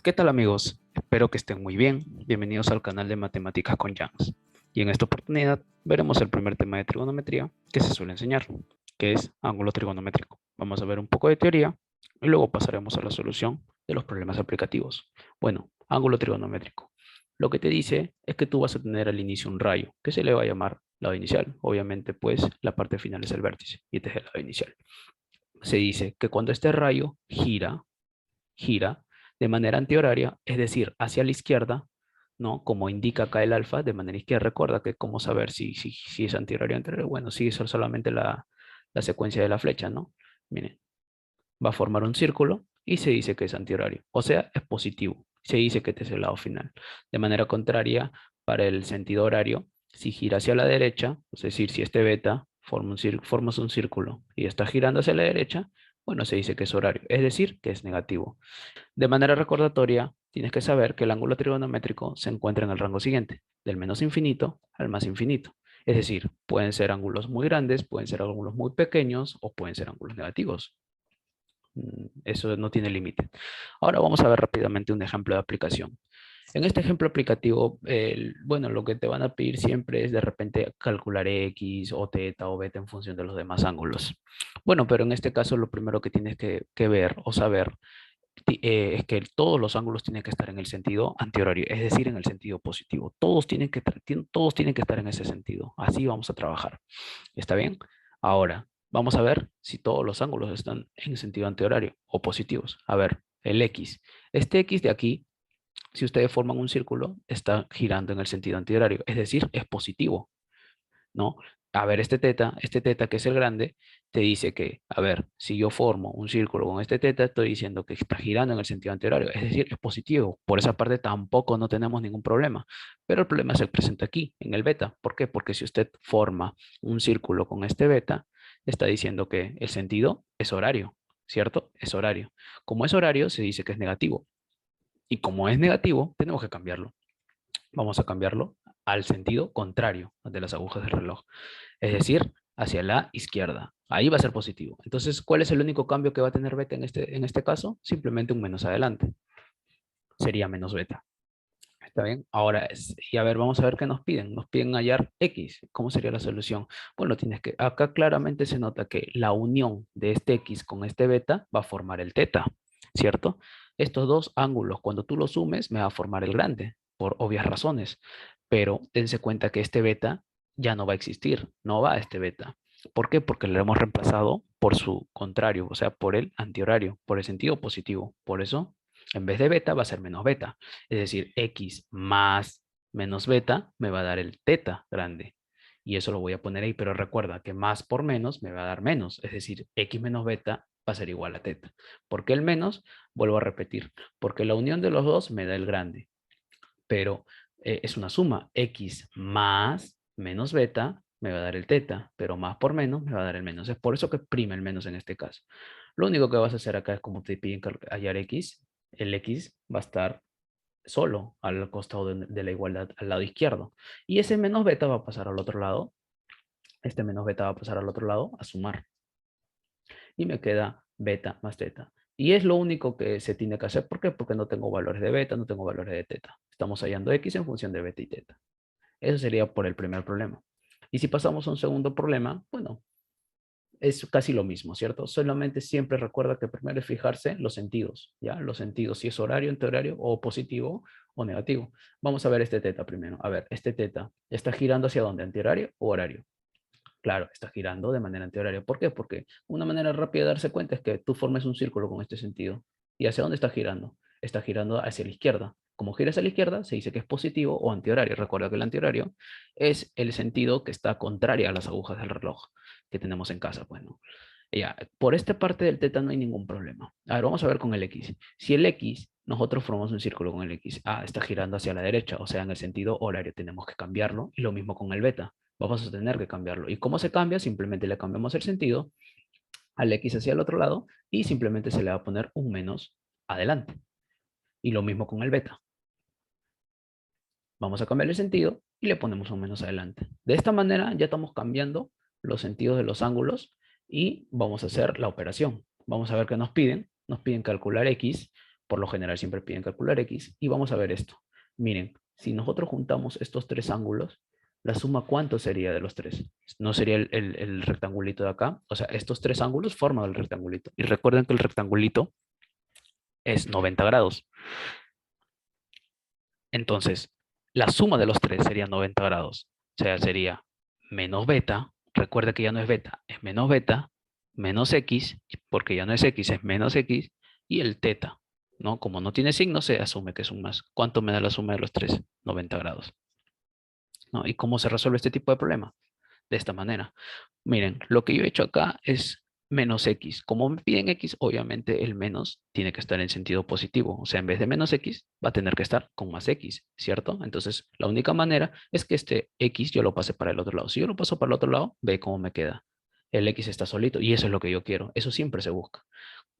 ¿Qué tal amigos? Espero que estén muy bien. Bienvenidos al canal de Matemáticas con Jans. Y en esta oportunidad veremos el primer tema de trigonometría que se suele enseñar, que es ángulo trigonométrico. Vamos a ver un poco de teoría y luego pasaremos a la solución de los problemas aplicativos. Bueno, ángulo trigonométrico. Lo que te dice es que tú vas a tener al inicio un rayo, que se le va a llamar lado inicial. Obviamente, pues la parte final es el vértice y este es el lado inicial. Se dice que cuando este rayo gira de manera antihoraria, es decir, hacia la izquierda, ¿no? Como indica acá el alfa, de manera izquierda. Recuerda que cómo saber si es antihorario o anterior. Bueno, sigue solamente la secuencia de la flecha, ¿no? Miren, va a formar un círculo y se dice que es antihorario. O sea, es positivo. Se dice que este es el lado final. De manera contraria, para el sentido horario, si gira hacia la derecha, es decir, si este beta formas un círculo y está girando hacia la derecha, bueno, se dice que es horario, es decir, que es negativo. De manera recordatoria, tienes que saber que el ángulo trigonométrico se encuentra en el rango siguiente, del menos infinito al más infinito. Es decir, pueden ser ángulos muy grandes, pueden ser ángulos muy pequeños o pueden ser ángulos negativos. Eso no tiene límite. Ahora vamos a ver rápidamente un ejemplo de aplicación. En este ejemplo aplicativo, bueno, lo que te van a pedir siempre es de repente calcular X o teta o beta en función de los demás ángulos. Bueno, pero en este caso lo primero que tienes que ver o saber es que todos los ángulos tienen que estar en el sentido antihorario, es decir, en el sentido positivo. Todos tienen que estar en ese sentido. Así vamos a trabajar. ¿Está bien? Ahora, vamos a ver si todos los ángulos están en sentido antihorario o positivos. A ver, el X. Este X de aquí, si ustedes forman un círculo, está girando en el sentido antihorario, es decir, es positivo. ¿No? A ver, este teta que es el grande, te dice que, a ver, si yo formo un círculo con este teta, estoy diciendo que está girando en el sentido antihorario, es decir, es positivo. Por esa parte tampoco no tenemos ningún problema. Pero el problema se presenta aquí, en el beta. ¿Por qué? Porque si usted forma un círculo con este beta, está diciendo que el sentido es horario, ¿cierto? Es horario. Como es horario, se dice que es negativo. Y como es negativo, tenemos que cambiarlo. Vamos a cambiarlo al sentido contrario de las agujas del reloj, es decir, hacia la izquierda. Ahí va a ser positivo. Entonces, ¿cuál es el único cambio que va a tener beta en este caso? Simplemente un menos adelante. Sería menos beta. ¿Está bien? Ahora, y a ver, vamos a ver qué nos piden. Nos piden hallar X. ¿Cómo sería la solución? Bueno, acá claramente se nota que la unión de este X con este beta va a formar el teta, ¿cierto? Estos dos ángulos, cuando tú los sumes, me va a formar el grande, por obvias razones. Pero dense cuenta que este beta ya no va a existir, no va a este beta. ¿Por qué? Porque lo hemos reemplazado por su contrario, o sea, por el antihorario, por el sentido positivo. Por eso, en vez de beta, va a ser menos beta. Es decir, X más menos beta me va a dar el teta grande. Y eso lo voy a poner ahí, pero recuerda que más por menos me va a dar menos. Es decir, X menos beta va a ser igual a teta. ¿Por qué el menos? Vuelvo a repetir. Porque la unión de los dos me da el grande. Pero es una suma. X más menos beta me va a dar el teta, pero más por menos me va a dar el menos. Es por eso que prima el menos en este caso. Lo único que vas a hacer acá es como te piden hallar X, el X va a estar solo al costado de la igualdad, al lado izquierdo. Y ese menos beta va a pasar al otro lado. Este menos beta va a pasar al otro lado a sumar. Y me queda beta más teta. Y es lo único que se tiene que hacer. ¿Por qué? Porque no tengo valores de beta, no tengo valores de teta. Estamos hallando x en función de beta y teta. Eso sería por el primer problema. Y si pasamos a un segundo problema, bueno, es casi lo mismo, ¿cierto? Solamente siempre recuerda que primero es fijarse los sentidos, ¿ya? Los sentidos, si es horario, antihorario, o positivo o negativo. Vamos a ver este teta primero. A ver, este teta, ¿está girando hacia dónde? ¿Antihorario o horario? Claro, está girando de manera antihoraria. ¿Por qué? Porque una manera rápida de darse cuenta es que tú formes un círculo con este sentido. ¿Y hacia dónde está girando? Está girando hacia la izquierda. Como gira hacia la izquierda, se dice que es positivo o antihorario. Recuerda que el antihorario es el sentido que está contraria a las agujas del reloj que tenemos en casa. Bueno, ya, por esta parte del teta no hay ningún problema. A ver, vamos a ver con el X. Si el X, nosotros formamos un círculo con el X. Ah, está girando hacia la derecha, o sea, en el sentido horario tenemos que cambiarlo. Y lo mismo con el beta. Vamos a tener que cambiarlo. ¿Y cómo se cambia? Simplemente le cambiamos el sentido al X hacia el otro lado y simplemente se le va a poner un menos adelante. Y lo mismo con el beta. Vamos a cambiar el sentido y le ponemos un menos adelante. De esta manera ya estamos cambiando los sentidos de los ángulos y vamos a hacer la operación. Vamos a ver qué nos piden. Nos piden calcular X. Por lo general siempre piden calcular X y vamos a ver esto. Miren, si nosotros juntamos estos tres ángulos, la suma, ¿cuánto sería de los tres? ¿No sería el rectangulito de acá? O sea, estos tres ángulos forman el rectangulito. Y recuerden que el rectangulito es 90 grados. Entonces, la suma de los tres sería 90 grados. O sea, sería menos beta. Recuerda que ya no es beta, es menos beta, menos X, porque ya no es X, es menos X, y el teta, ¿no? Como no tiene signo, se asume que es un más. ¿Cuánto me da la suma de los tres? 90 grados. ¿No? ¿Y cómo se resuelve este tipo de problema? De esta manera. Miren, lo que yo he hecho acá es menos X. Como me piden X, obviamente el menos tiene que estar en sentido positivo. O sea, en vez de menos X, va a tener que estar con más X, ¿cierto? Entonces, la única manera es que este X yo lo pase para el otro lado. Si yo lo paso para el otro lado, ve cómo me queda. El X está solito y eso es lo que yo quiero. Eso siempre se busca.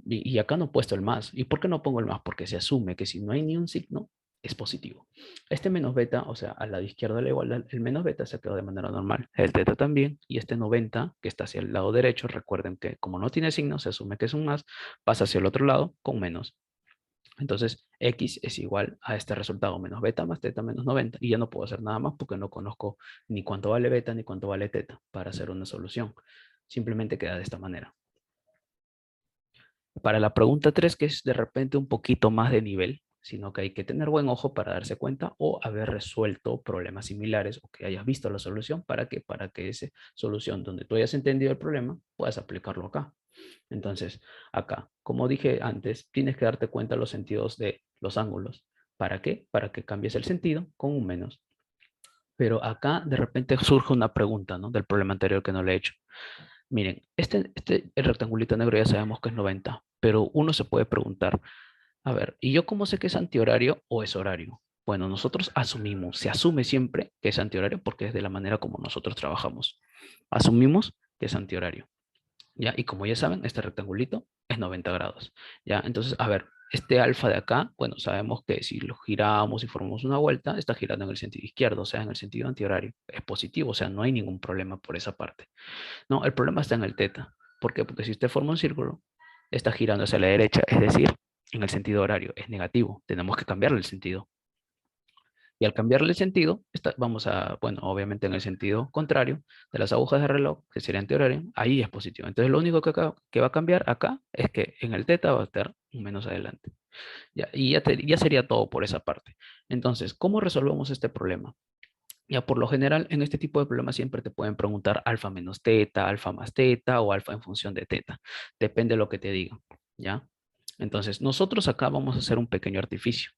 Y acá no he puesto el más. ¿Y por qué no pongo el más? Porque se asume que si no hay ni un signo, es positivo. Este menos beta, o sea, al lado izquierdo de la igualdad, el menos beta se quedó de manera normal. El teta también. Y este 90, que está hacia el lado derecho, recuerden que como no tiene signo, se asume que es un más, pasa hacia el otro lado con menos. Entonces, X es igual a este resultado, menos beta más teta menos 90. Y ya no puedo hacer nada más porque no conozco ni cuánto vale beta ni cuánto vale teta para hacer una solución. Simplemente queda de esta manera. Para la pregunta 3, que es de repente un poquito más de nivel, sino que hay que tener buen ojo para darse cuenta o haber resuelto problemas similares o que hayas visto la solución para que esa solución donde tú hayas entendido el problema puedas aplicarlo acá. Entonces, acá, como dije antes, tienes que darte cuenta de los sentidos de los ángulos. ¿Para qué? Para que cambies el sentido con un menos. Pero acá de repente surge una pregunta, ¿no? Del problema anterior que no le he hecho. Miren, el rectangulito negro ya sabemos que es 90, pero uno se puede preguntar, a ver, ¿y yo cómo sé que es antihorario o es horario? Bueno, nosotros asumimos, se asume siempre que es antihorario porque es de la manera como nosotros trabajamos. Asumimos que es antihorario. ¿Ya? Y como ya saben, este rectangulito es 90 grados, ¿ya? Entonces, a ver, este alfa de acá, bueno, sabemos que si lo giramos y formamos una vuelta, está girando en el sentido izquierdo, o sea, en el sentido antihorario. Es positivo, o sea, no hay ningún problema por esa parte. No, el problema está en el teta. ¿Por qué? Porque si usted forma un círculo, está girando hacia la derecha, es decir, en el sentido horario, es negativo. Tenemos que cambiarle el sentido. Y al cambiarle el sentido, vamos a, bueno, obviamente en el sentido contrario de las agujas de reloj, que sería antihorario, ahí es positivo. Entonces lo único que va a cambiar acá es que en el teta va a estar un menos adelante. Ya, y ya sería todo por esa parte. Entonces, ¿cómo resolvemos este problema? Ya por lo general, en este tipo de problemas siempre te pueden preguntar alfa menos teta, alfa más teta o alfa en función de teta. Depende de lo que te digan, ¿ya? Entonces, nosotros acá vamos a hacer un pequeño artificio,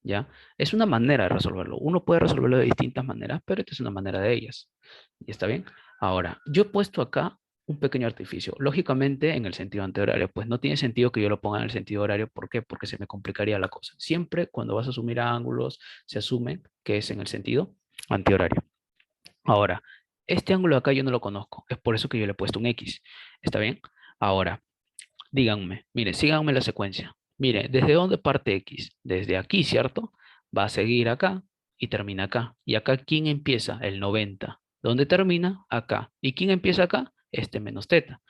¿ya? Es una manera de resolverlo. Uno puede resolverlo de distintas maneras, pero esta es una manera de ellas. ¿Y está bien? Ahora, yo he puesto acá un pequeño artificio. Lógicamente, en el sentido antihorario, pues no tiene sentido que yo lo ponga en el sentido horario. ¿Por qué? Porque se me complicaría la cosa. Siempre cuando vas a asumir ángulos, se asume que es en el sentido antihorario. Ahora, este ángulo de acá yo no lo conozco, es por eso que yo le he puesto un X. ¿Está bien? Ahora, díganme, mire, síganme la secuencia. Mire, ¿desde dónde parte X? Desde aquí, ¿cierto? Va a seguir acá y termina acá. ¿Y acá quién empieza? El 90. ¿Dónde termina? Acá. ¿Y quién empieza acá? Este menos teta.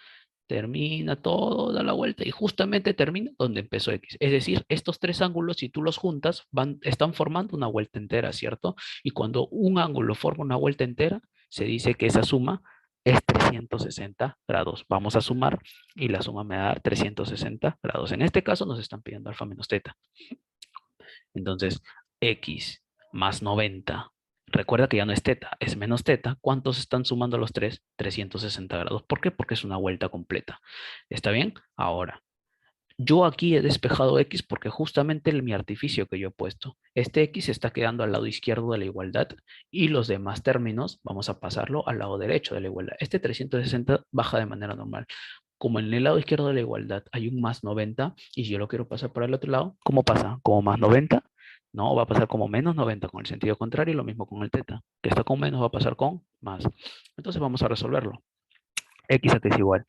Termina todo, da la vuelta y justamente termina donde empezó X. Es decir, estos tres ángulos, si tú los juntas, están formando una vuelta entera, ¿cierto? Y cuando un ángulo forma una vuelta entera, se dice que esa suma es 360 grados. Vamos a sumar y la suma me da 360 grados. En este caso nos están pidiendo alfa menos teta. Entonces, X más 90. Recuerda que ya no es teta, es menos teta. ¿Cuántos están sumando los tres? 360 grados. ¿Por qué? Porque es una vuelta completa. ¿Está bien? Ahora, yo aquí he despejado X porque justamente mi artificio que yo he puesto, este X está quedando al lado izquierdo de la igualdad y los demás términos vamos a pasarlo al lado derecho de la igualdad. Este 360 baja de manera normal. Como en el lado izquierdo de la igualdad hay un más 90 y yo lo quiero pasar por el otro lado, ¿cómo pasa? ¿Como más 90? No, va a pasar como menos 90 con el sentido contrario y lo mismo con el teta, que está con menos va a pasar con más. Entonces vamos a resolverlo. X aquí es igual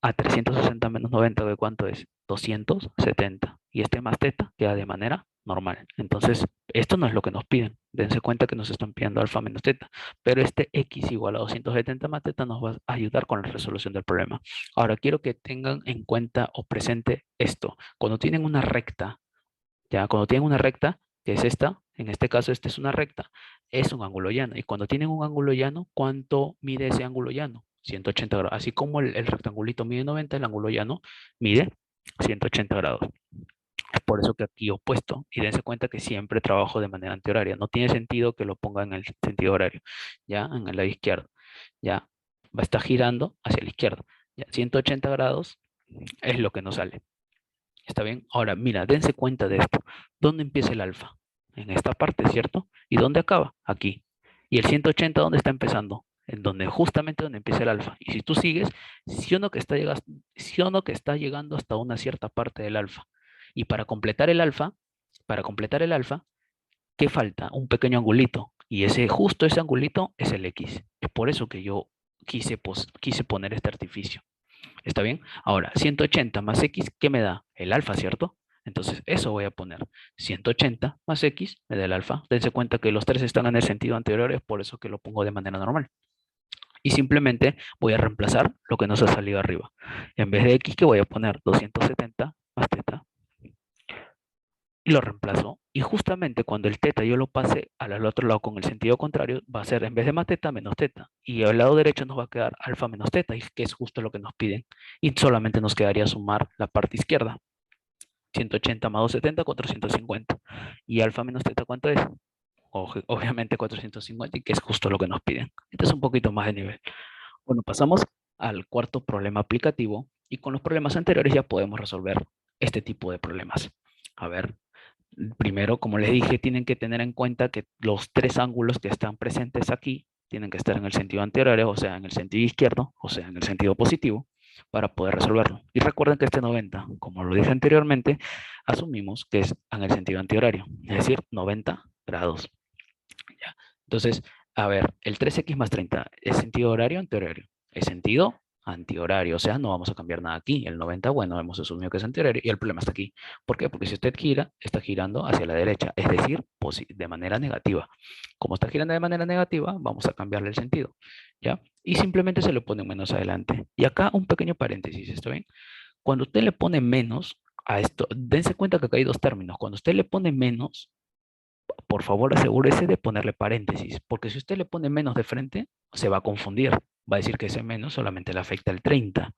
a 360 menos 90, ¿de cuánto es? 270. Y este más teta queda de manera normal. Entonces, esto no es lo que nos piden. Dense cuenta que nos están pidiendo alfa menos teta. Pero este x igual a 270 más teta nos va a ayudar con la resolución del problema. Ahora, quiero que tengan en cuenta o presente esto. Cuando tienen una recta Ya, cuando tienen una recta, que es esta, en este caso esta es una recta, es un ángulo llano. Y cuando tienen un ángulo llano, ¿cuánto mide ese ángulo llano? 180 grados. Así como el rectangulito mide 90, el ángulo llano mide 180 grados. Es por eso que aquí opuesto. Y dense cuenta que siempre trabajo de manera antihoraria. No tiene sentido que lo ponga en el sentido horario, ya, en el lado izquierdo. Ya, va a estar girando hacia la izquierda. Ya, 180 grados es lo que nos sale. ¿Está bien? Ahora, mira, dense cuenta de esto. ¿Dónde empieza el alfa? En esta parte, ¿cierto? ¿Y dónde acaba? Aquí. ¿Y el 180 dónde está empezando? En donde justamente donde empieza el alfa. Y si tú sigues, sí o no que está llegando hasta una cierta parte del alfa. Y para completar el alfa, ¿qué falta? Un pequeño angulito. Y justo ese angulito es el X. Es por eso que yo quise poner este artificio. ¿Está bien? Ahora, 180 más X, ¿qué me da? El alfa, ¿cierto? Entonces, eso voy a poner. 180 más X me da el alfa. Dense cuenta que los tres están en el sentido anterior, es por eso que lo pongo de manera normal. Y simplemente voy a reemplazar lo que nos ha salido arriba. En vez de X, ¿qué voy a poner? 270 más teta. Y lo reemplazo. Y justamente cuando el teta yo lo pase al otro lado con el sentido contrario, va a ser en vez de más teta, menos teta. Y al lado derecho nos va a quedar alfa menos teta, y que es justo lo que nos piden. Y solamente nos quedaría sumar la parte izquierda. 180 más 270, 450. Y alfa menos teta, ¿cuánto es? Obviamente 450, y que es justo lo que nos piden. Este es un poquito más de nivel. Bueno, pasamos al cuarto problema aplicativo. Y con los problemas anteriores ya podemos resolver este tipo de problemas. A ver, primero, como les dije, tienen que tener en cuenta que los tres ángulos que están presentes aquí tienen que estar en el sentido anterior, o sea, en el sentido izquierdo, o sea, en el sentido positivo, para poder resolverlo. Y recuerden que este 90, como lo dije anteriormente, asumimos que es en el sentido antihorario, es decir, 90 grados. ¿Ya? Entonces, a ver, el 3x más 30, ¿es sentido horario o antihorario? Es sentido antihorario, o sea, no vamos a cambiar nada aquí. El 90, bueno, hemos asumido que es antihorario y el problema está aquí. ¿Por qué? Porque si usted gira, está girando hacia la derecha, es decir, de manera negativa. Como está girando de manera negativa, vamos a cambiarle el sentido, ¿ya? Y simplemente se lo pone menos adelante. Y acá un pequeño paréntesis, ¿está bien? Cuando usted le pone menos a esto, dense cuenta que acá hay dos términos. Cuando usted le pone menos, por favor asegúrese de ponerle paréntesis, porque si usted le pone menos de frente, se va a confundir. Va a decir que ese menos solamente le afecta al 30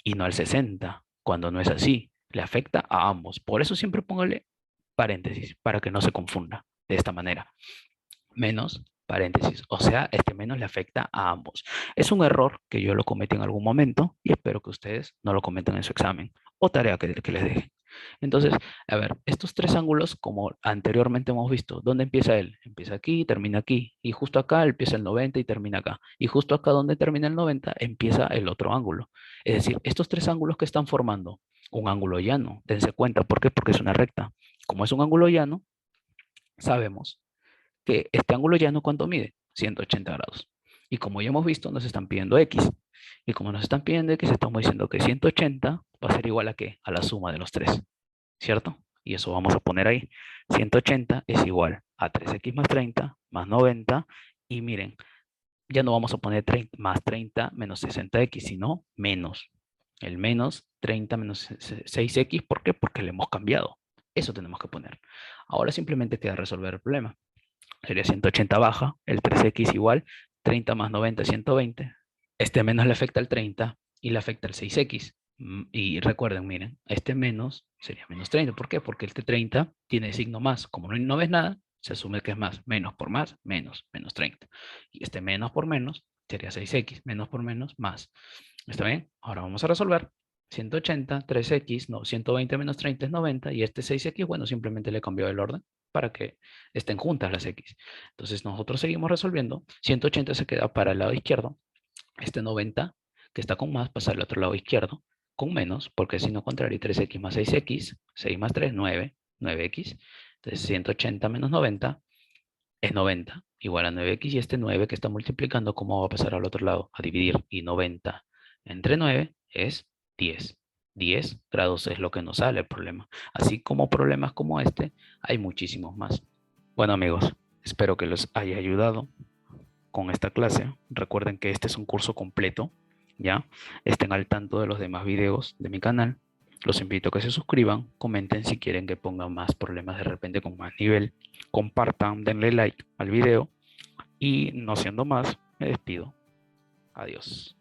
y no al 60, cuando no es así. Le afecta a ambos. Por eso siempre póngale paréntesis, para que no se confunda de esta manera. Menos paréntesis. O sea, este menos le afecta a ambos. Es un error que yo lo cometí en algún momento y espero que ustedes no lo cometan en su examen o tarea que les deje. Entonces, a ver, estos tres ángulos, como anteriormente hemos visto, ¿dónde empieza él? Empieza aquí, termina aquí. Y justo acá empieza el 90 y termina acá. Y justo acá donde termina el 90 empieza el otro ángulo. Es decir, estos tres ángulos que están formando un ángulo llano. Dense cuenta, ¿por qué? Porque es una recta. Como es un ángulo llano, sabemos que este ángulo llano, ¿cuánto mide? 180 grados. Y como ya hemos visto, nos están pidiendo X. Y como nos están pidiendo X, estamos diciendo que 180 va a ser igual a ¿qué? A la suma de los tres. ¿Cierto? Y eso vamos a poner ahí. 180 es igual a 3x más 30 más 90. Y miren, ya no vamos a poner 30, más 30 menos 60x, sino menos. El menos 30 menos 6x, ¿por qué? Porque le hemos cambiado. Eso tenemos que poner. Ahora simplemente queda resolver el problema. Sería 180 baja, el 3x igual, 30 más 90, 120. Este menos le afecta al 30 y le afecta al 6x. Y recuerden, miren, este menos sería menos 30. ¿Por qué? Porque este 30 tiene signo más. Como no ves nada, se asume que es más. Menos por más, menos 30. Y este menos por menos sería 6x. Menos por menos, más. ¿Está bien? Ahora vamos a resolver. 180, 3x, no, 120 menos 30 es 90. Y este 6x, bueno, simplemente le cambió el orden para que estén juntas las x. Entonces nosotros seguimos resolviendo. 180 se queda para el lado izquierdo. Este 90, que está con más, pasa al otro lado izquierdo, con menos, porque si no contrario, 3x más 6x, 6 más 3, 9, 9x. Entonces 180 menos 90 es 90, igual a 9x, y este 9 que está multiplicando, ¿cómo va a pasar al otro lado? A dividir, y 90 entre 9 es 10. 10 grados es lo que nos sale el problema. Así como problemas como este, hay muchísimos más. Bueno amigos, espero que les haya ayudado con esta clase. Recuerden que este es un curso completo, ¿ya? Estén al tanto de los demás videos de mi canal Los invito a que se suscriban, comenten si quieren que ponga más problemas de repente con más nivel, compartan, denle like al video y no siendo más, me despido. Adiós.